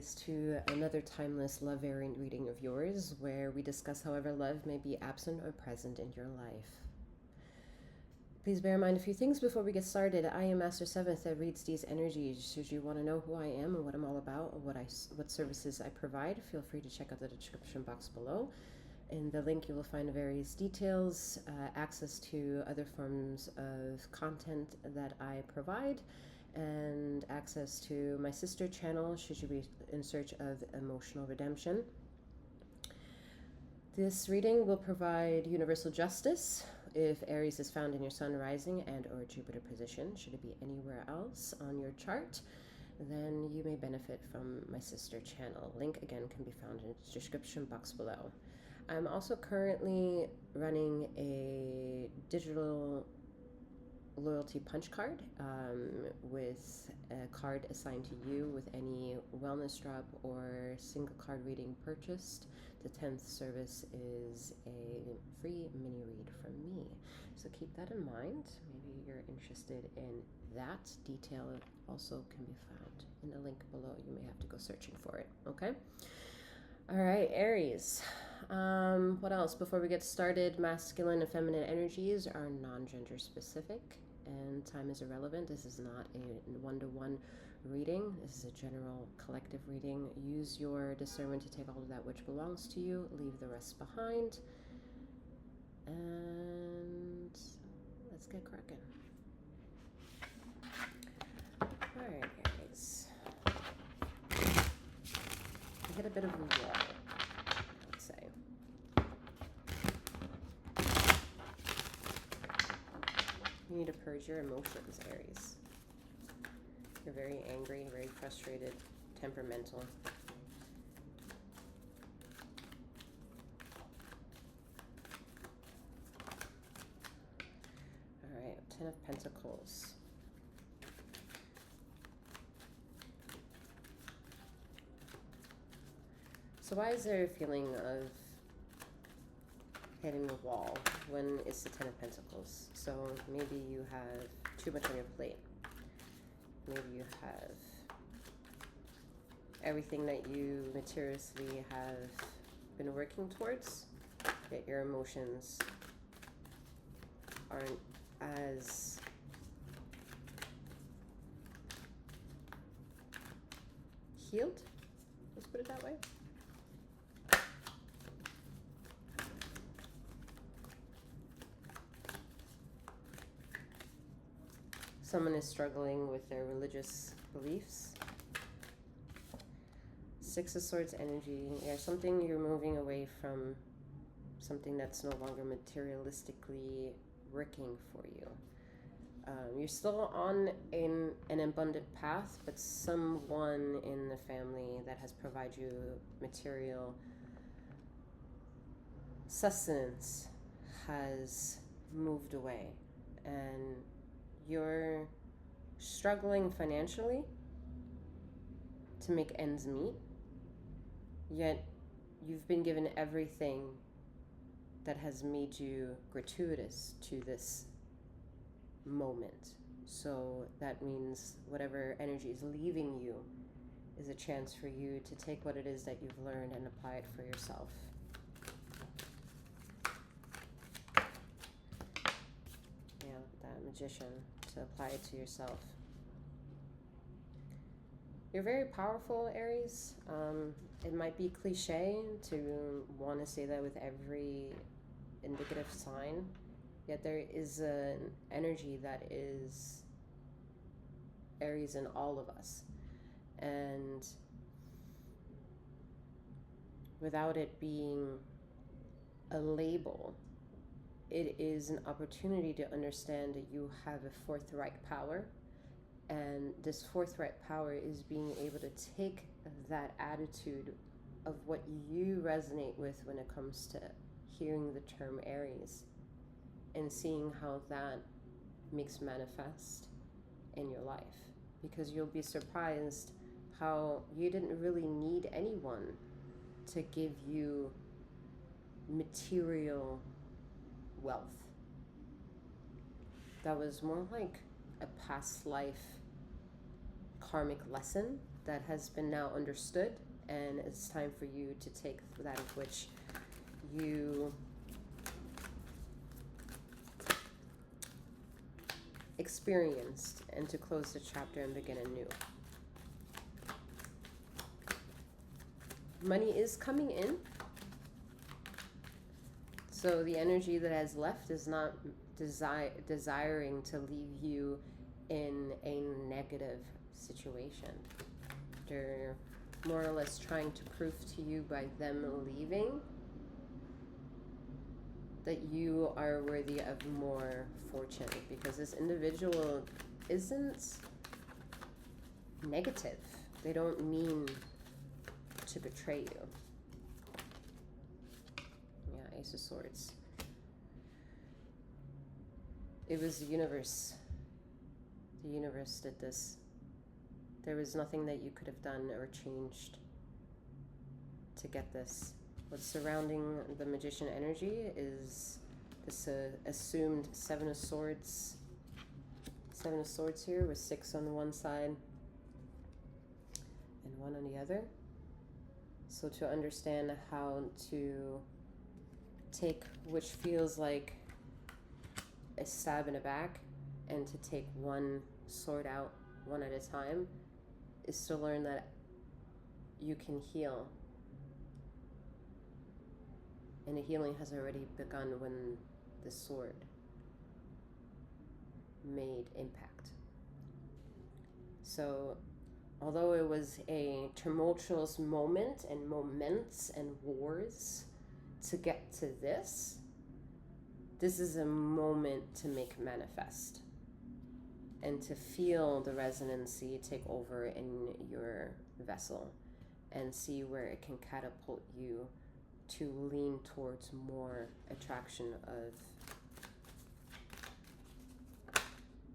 Aries, to another timeless love variant reading of yours, where we discuss however love may be absent or present in your life. Please bear in mind a few things before we get started. I am Master Seventh that reads these energies. Should you want to know who I am and what I'm all about, or what services I provide, feel free to check out the description box below. In the link, you will find various details, access to other forms of content that I provide, and access to my sister channel should you be in search of emotional redemption. This reading will provide universal justice if Aries is found in your sun, rising, and or Jupiter position. Should it be anywhere else on your chart, then you may benefit from my sister channel. Link again can be found in the description box below. I'm also currently running a digital loyalty punch card with a card assigned to you with any wellness drop or single card reading purchased. The 10th service is a free mini read from me, so keep that in mind. Maybe you're interested in that. Detail also can be found in the link below. You may have to go searching for it. Okay. All right, Aries. What else? Before we get started, masculine and feminine energies are non-gender specific, and time is irrelevant. This is not a one-to-one reading. This is a general collective reading. Use your discernment to take all of that which belongs to you. Leave the rest behind. And let's get cracking. All right, Aries. I hit a bit of a wall, let's say. You need to purge your emotions, Aries. You're very angry, very frustrated, temperamental. All right, 10 of Pentacles. So why is there a feeling of hitting the wall when it's the 10 of Pentacles? So maybe you have too much on your plate. Maybe you have everything that you materialistically have been working towards, yet your emotions aren't as healed. Let's put it that way. Someone is struggling with their religious beliefs. Six of Swords energy. Yeah, something you're moving away from, something that's no longer materialistically working for you. You're still on an abundant path, but someone in the family that has provided you material sustenance has moved away, and you're struggling financially to make ends meet, yet you've been given everything that has made you gratuitous to this moment. So that means whatever energy is leaving you is a chance for you to take what it is that you've learned and apply it for yourself. Yeah, that Magician, to apply it to yourself. You're very powerful, Aries. It might be cliche to want to say that with every indicative sign, yet there is an energy that is Aries in all of us. And without it being a label, it is an opportunity to understand that you have a forthright power. And this forthright power is being able to take that attitude of what you resonate with when it comes to hearing the term Aries and seeing how that makes manifest in your life. Because you'll be surprised how you didn't really need anyone to give you material wealth. That was more like a past life karmic lesson that has been now understood, and it's time for you to take that of which you experienced and to close the chapter and begin anew. Money is coming in, so the energy that has left is not desiring to leave you in a negative situation. They're more or less trying to prove to you by them leaving that you are worthy of more fortune, because this individual isn't negative. They don't mean to betray you. Yeah, Ace of Swords. It was the universe. The universe did this. There was nothing that you could have done or changed to get this. What's surrounding the Magician energy is this assumed Seven of Swords. Seven of Swords here with 6 on one side and 1 on the other. So to understand how to take which feels like a stab in the back and to take one sword out one at a time is to learn that you can heal. And the healing has already begun when the sword made impact. So, although it was a tumultuous moment and moments and wars to get to this is a moment to make manifest and to feel the resonancy take over in your vessel and see where it can catapult you to lean towards more attraction of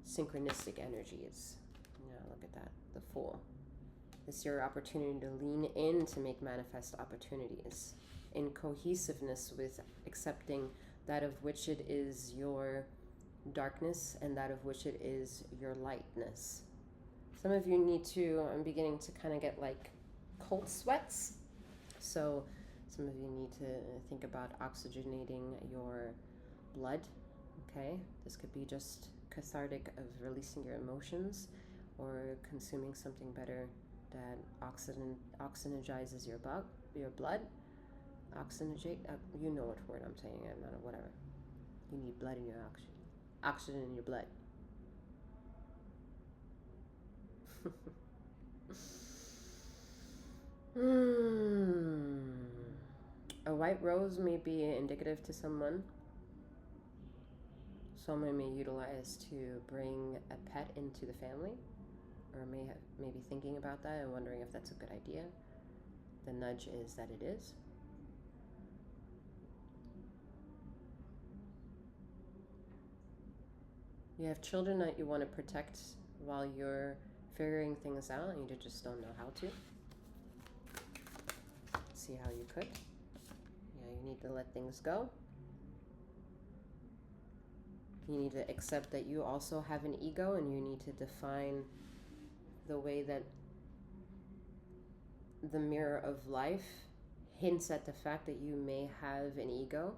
synchronistic energies. Yeah, look at that, the Fool. It's your opportunity to lean in to make manifest opportunities in cohesiveness with accepting that of which it is your darkness and that of which it is your lightness. Some of you need to, I'm beginning to kind of get like cold sweats. So some of you need to think about oxygenating your blood, okay? This could be just cathartic of releasing your emotions or consuming something better that oxygenizes your blood. Oxygenate, you know what word I'm saying, I'm not, whatever. You need blood in your oxygen in your blood. A white rose may be indicative to someone. Someone may utilize to bring a pet into the family, or may be thinking about that and wondering if that's a good idea. The nudge is that it is. You have children that you want to protect while you're figuring things out and you just don't know how to. See how you could. Yeah, you need to let things go. You need to accept that you also have an ego, and you need to define the way that the mirror of life hints at the fact that you may have an ego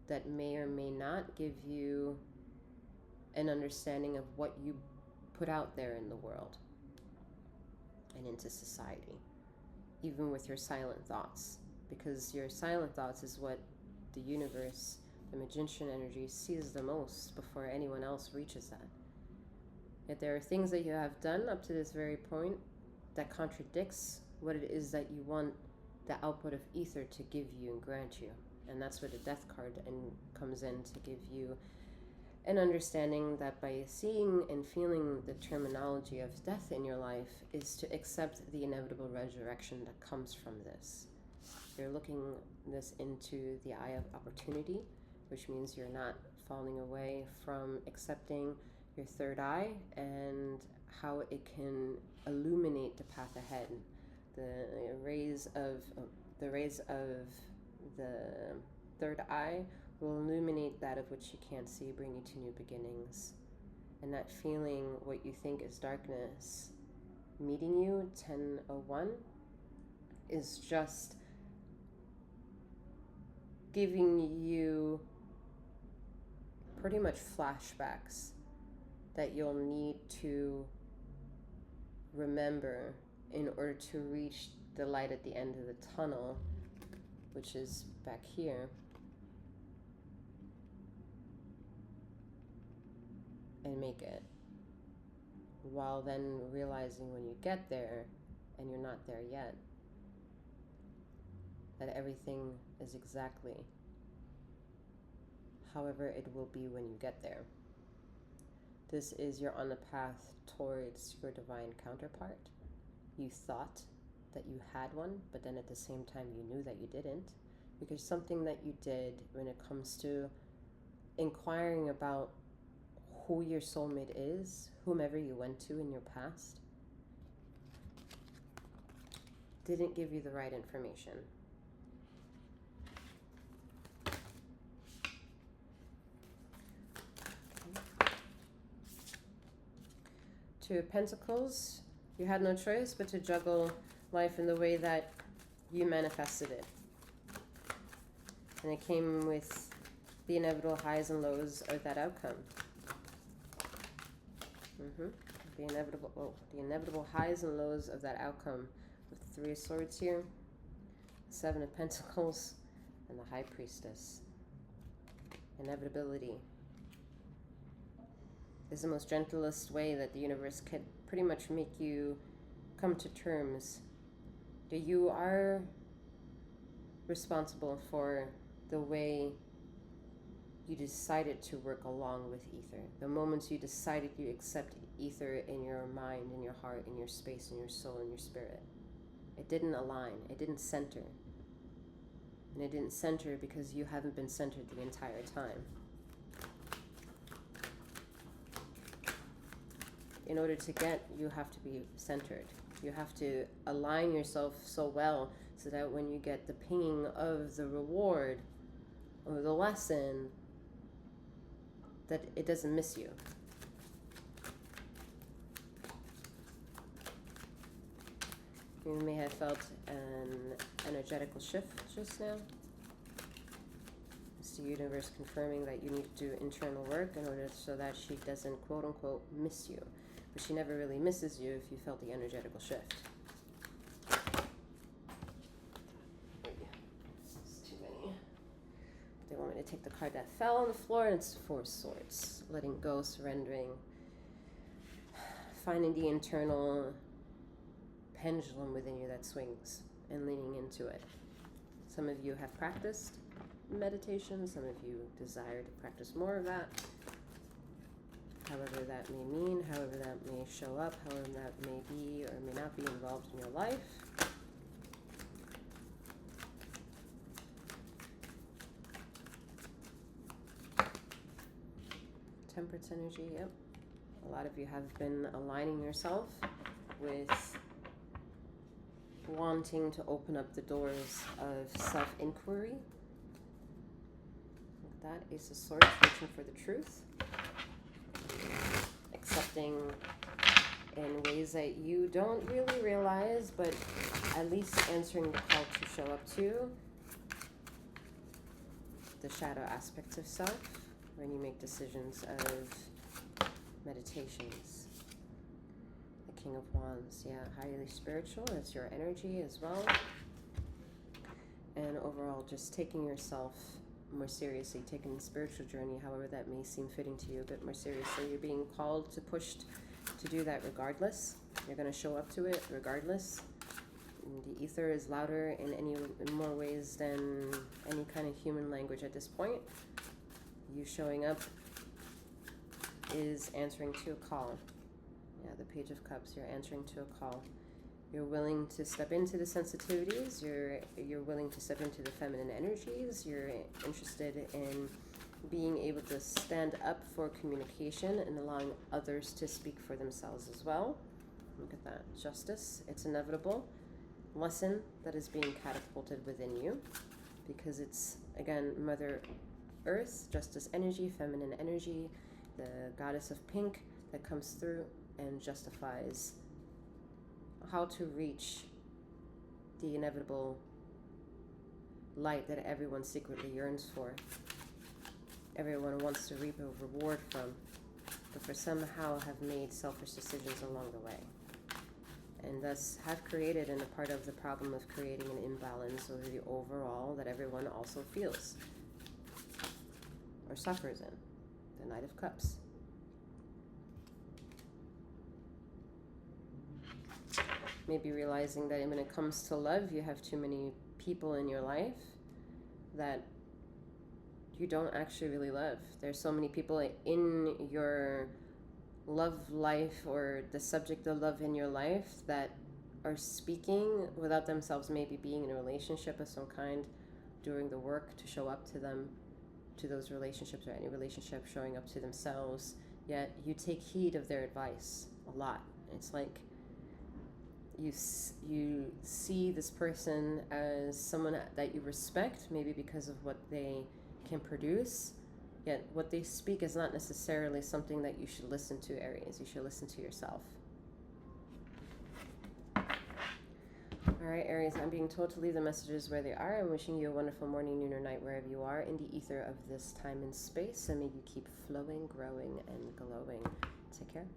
that may or may not give you an understanding of what you put out there in the world and into society, even with your silent thoughts, because your silent thoughts is what the universe, the Magician energy, sees the most before anyone else reaches that. Yet there are things that you have done up to this very point that contradicts what it is that you want the output of ether to give you and grant you. And that's where the death card comes in to give you an understanding that by seeing and feeling the terminology of death in your life is to accept the inevitable resurrection that comes from this. You're looking this into the eye of opportunity, which means you're not falling away from accepting your third eye and how it can illuminate the path ahead. The rays of the third eye will illuminate that of which you can't see, bring you to new beginnings. And that feeling, what you think is darkness, meeting you, 1001, is just giving you pretty much flashbacks that you'll need to remember in order to reach the light at the end of the tunnel, which is back here. And make it. While then realizing when you get there, and you're not there yet, that everything is exactly however it will be when you get there. This is you're on the path towards your divine counterpart. You thought that you had one, but then at the same time you knew that you didn't, because something that you did when it comes to inquiring about who your soulmate is, whomever you went to in your past, didn't give you the right information. Okay. Two of Pentacles, you had no choice but to juggle life in the way that you manifested it. And it came with the inevitable highs and lows of that outcome. The inevitable highs and lows of that outcome, with the Three of Swords here, the Seven of Pentacles, and the High Priestess. Inevitability is the most gentlest way that the universe could pretty much make you come to terms that you are responsible for the way you decided to work along with ether. The moments you decided you accept ether in your mind, in your heart, in your space, in your soul, in your spirit. It didn't align. It didn't center. And it didn't center because you haven't been centered the entire time. In order to get, you have to be centered. You have to align yourself so well so that when you get the pinging of the reward or the lesson, that it doesn't miss you. You may have felt an energetical shift just now. It's the universe confirming that you need to do internal work in order so that she doesn't quote unquote miss you. But she never really misses you if you felt the energetical shift. It's too many. They want me to take the card that fell on the floor, and it's Four of Swords. Letting go, surrendering, finding the internal pendulum within you that swings and leaning into it. Some of you have practiced meditation, some of you desire to practice more of that. However that may mean, however that may show up, however that may be or may not be involved in your life. Temperance energy, yep. A lot of you have been aligning yourself with wanting to open up the doors of self-inquiry. Look at that, Ace of Swords, reaching for the truth. Accepting in ways that you don't really realize, but at least answering the call to show up to the shadow aspects of self when you make decisions of meditations. The King of Wands, yeah, highly spiritual, that's your energy as well. And overall, just taking yourself more seriously, taking the spiritual journey, however that may seem fitting to you, a bit more seriously. You're being called to push to do that regardless. You're going to show up to it regardless. And the ether is louder in more ways than any kind of human language at this point. You showing up is answering to a call. Yeah, the Page of Cups, you're answering to a call. You're willing to step into the sensitivities. You're willing to step into the feminine energies. You're interested in being able to stand up for communication and allowing others to speak for themselves as well. Look at that. Justice. It's inevitable. Lesson that is being catapulted within you because it's, again, Mother Earth, justice energy, feminine energy, the goddess of pink that comes through and justifies how to reach the inevitable light that everyone secretly yearns for. Everyone wants to reap a reward from, but for somehow have made selfish decisions along the way, and thus have created, and a part of the problem of creating an imbalance over the overall that everyone also feels or suffers in. The Knight of Cups. Maybe realizing that when it comes to love, you have too many people in your life that you don't actually really love. There's so many people in your love life, or the subject of love in your life, that are speaking without themselves maybe being in a relationship of some kind, doing the work to show up to them, to those relationships, or any relationship, showing up to themselves, yet you take heed of their advice a lot. It's like you see this person as someone that you respect, maybe because of what they can produce, yet what they speak is not necessarily something that you should listen to, Aries. You should listen to yourself. All right, Aries, I'm being told to leave the messages where they are. I'm wishing you a wonderful morning, noon, or night, wherever you are in the ether of this time and space, and may you keep flowing, growing, and glowing. Take care.